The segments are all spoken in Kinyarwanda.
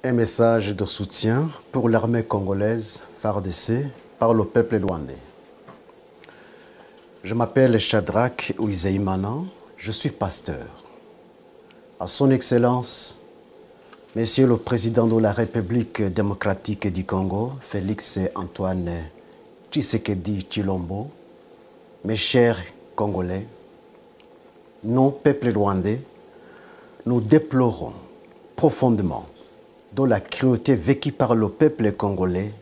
Un message de soutien pour l'armée congolaise FARDC par le peuple rwandais. Je m'appelle Shadrach Uizeimana, je suis pasteur. À son Excellence, Monsieur le Président de la République démocratique du Congo, Félix Antoine Tshisekedi Tshilombo, mes chers Congolais, nous, peuple rwandais, nous déplorons profondément de la cruauté vécue par le peuple congolais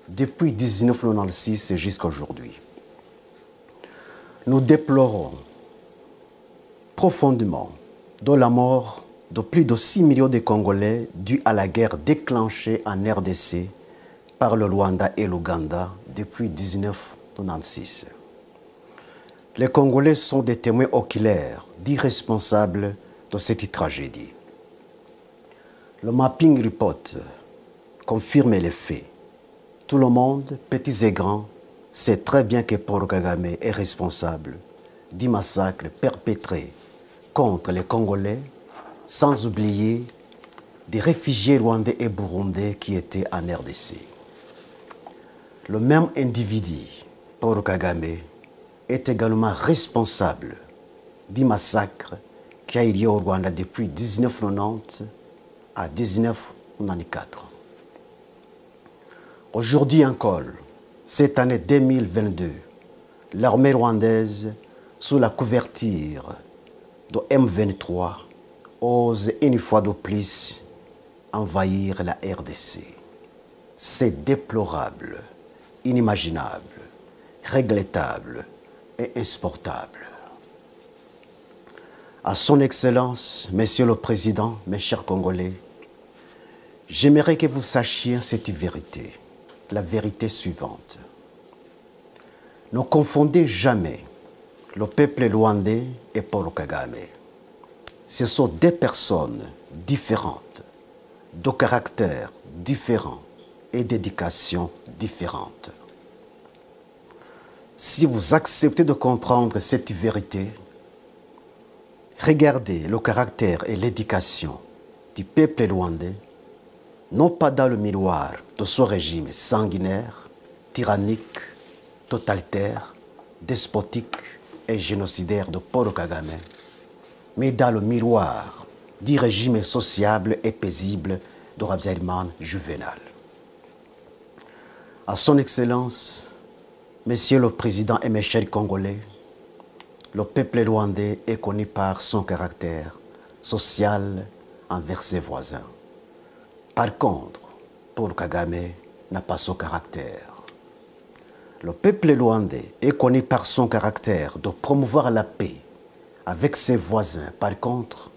depuis 1996 jusqu'à aujourd'hui. Nous déplorons profondément de la mort de plus de 6 millions de Congolais due à la guerre déclenchée en RDC par le Rwanda et l'Ouganda depuis 1996. Les Congolais sont des témoins oculaires d'irresponsables de cette tragédie. Le mapping report confirme les faits. Tout le monde, petits et grands, sait très bien que Paul Kagame est responsable du massacre perpétré contre les Congolais, sans oublier des réfugiés rwandais et burundais qui étaient en RDC. Le même individu, Paul Kagame, est également responsable du massacre qui a eu lieu au Rwanda depuis 1990 à 1994. Aujourd'hui encore, cette année 2022, l'armée rwandaise, sous la couverture de M23, ose une fois de plus envahir la RDC. C'est déplorable, inimaginable, regrettable et insupportable. À son Excellence, Monsieur le Président, mes chers Congolais, j'aimerais que vous sachiez cette vérité, la vérité suivante. Ne confondez jamais le peuple rwandais et Paul Kagame. Ce sont deux personnes différentes, de caractères différents et d'éducation différente. Si vous acceptez de comprendre cette vérité, regardez le caractère et l'éducation du peuple rwandais, non pas dans le miroir de ce régime sanguinaire, tyrannique, totalitaire, despotique et génocidaire de Paul Kagame, mais dans le miroir du régime sociable et paisible de Habyarimana Juvenal. À son Excellence, Monsieur le Président et mes chers Congolais, le peuple rwandais est connu par son caractère social envers ses voisins. Par contre, Paul Kagame n'a pas ce caractère. Le peuple rwandais est connu par son caractère de promouvoir la paix avec ses voisins. Par contre,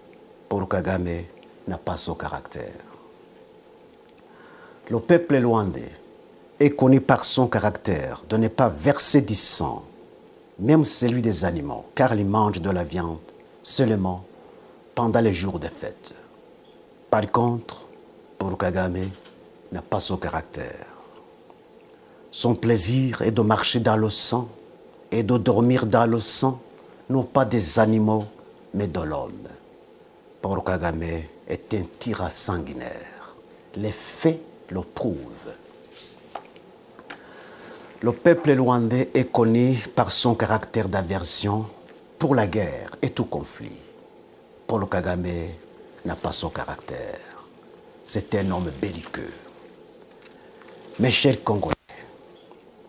Paul Kagame n'a pas ce caractère. Le peuple rwandais est connu par son caractère de ne pas verser du sang, même celui des animaux, car il mange de la viande seulement pendant les jours de fête. Par contre, Paul Kagame n'a pas ce caractère. Son plaisir est de marcher dans le sang et de dormir dans le sang, non pas des animaux, mais de l'homme. Paul Kagame est un tyran sanguinaire. Les faits le prouvent. Le peuple rwandais est connu par son caractère d'aversion pour la guerre et tout conflit. Paul Kagame n'a pas ce caractère. C'est un homme belliqueux. Mes chers Congolais,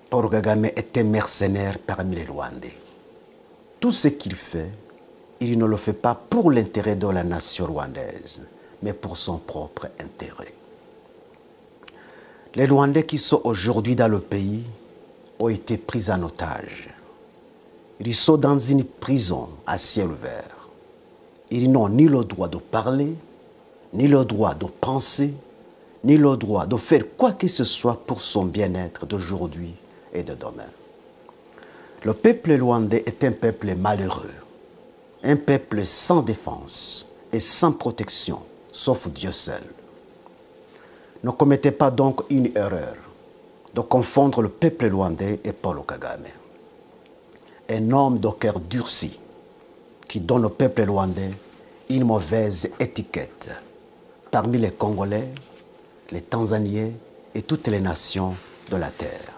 Paul Kagame est un mercenaire parmi les Rwandais. Tout ce qu'il fait, il ne le fait pas pour l'intérêt de la nation rwandaise, mais pour son propre intérêt. Les Rwandais qui sont aujourd'hui dans le pays ont été pris en otage. Ils sont dans une prison à ciel ouvert. Ils n'ont ni le droit de parler, ni le droit de penser, ni le droit de faire quoi que ce soit pour son bien-être d'aujourd'hui et de demain. Le peuple rwandais est un peuple malheureux, un peuple sans défense et sans protection, sauf Dieu seul. Ne commettez pas donc une erreur de confondre le peuple rwandais et Paul Kagame. Un homme de cœur durci qui donne au peuple rwandais une mauvaise étiquette parmi les Congolais, les Tanzaniens et toutes les nations de la terre.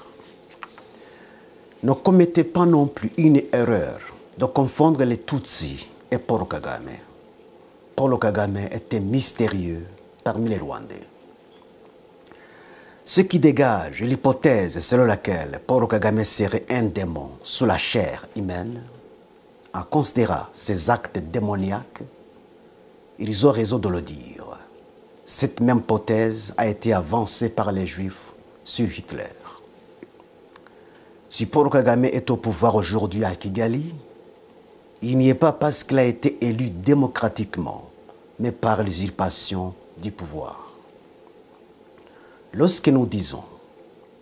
Ne commettez pas non plus une erreur de confondre les Tutsis et Paul Kagame. Paul Kagame était mystérieux parmi les Rwandais. Ce qui dégage l'hypothèse selon laquelle Paul Kagame serait un démon sous la chair humaine, en considérant ses actes démoniaques, ils ont raison de le dire. Cette même hypothèse a été avancée par les Juifs sur Hitler. Si Paul Kagame est au pouvoir aujourd'hui à Kigali, il n'y est pas parce qu'il a été élu démocratiquement, mais par l'usurpation du pouvoir. Lorsque nous disons,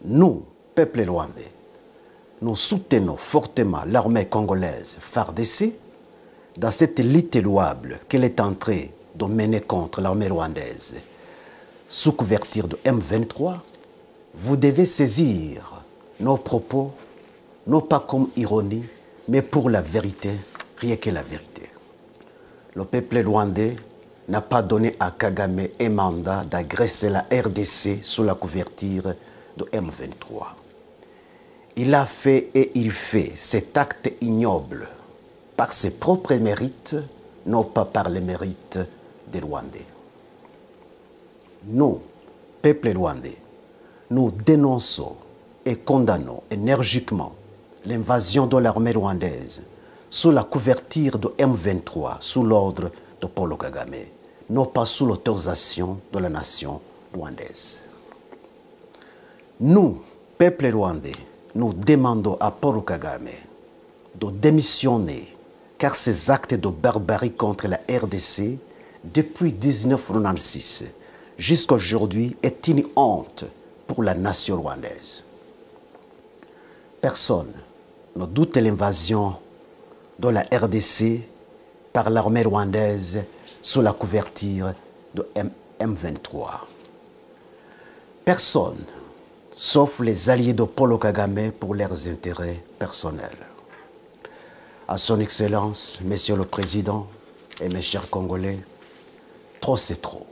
nous, peuple rwandais, nous soutenons fortement l'armée congolaise FARDC dans cette lutte louable qu'elle est en train de mener contre l'armée rwandaise sous couverture de M23, vous devez saisir nos propos, non pas comme ironie, mais pour la vérité, rien que la vérité. Le peuple rwandais n'a pas donné à Kagame un mandat d'agresser la RDC sous la couverture de M23. Il a fait et il fait cet acte ignoble par ses propres mérites, non pas par les mérites des Rwandais. Nous, peuple rwandais, nous dénonçons et condamnons énergiquement l'invasion de l'armée rwandaise sous la couverture de M23, sous l'ordre de Paul Kagame, non pas sous l'autorisation de la nation rwandaise. Nous, peuple rwandais, nous demandons à Paul Kagame de démissionner car ces actes de barbarie contre la RDC depuis 1996 jusqu'à aujourd'hui est une honte pour la nation rwandaise. Personne ne doute l'invasion de la RDC par l'armée rwandaise sous la couverture de M23. Personne, sauf les alliés de Paul Kagame pour leurs intérêts personnels. À son Excellence, Monsieur le Président et mes chers Congolais, trop c'est trop.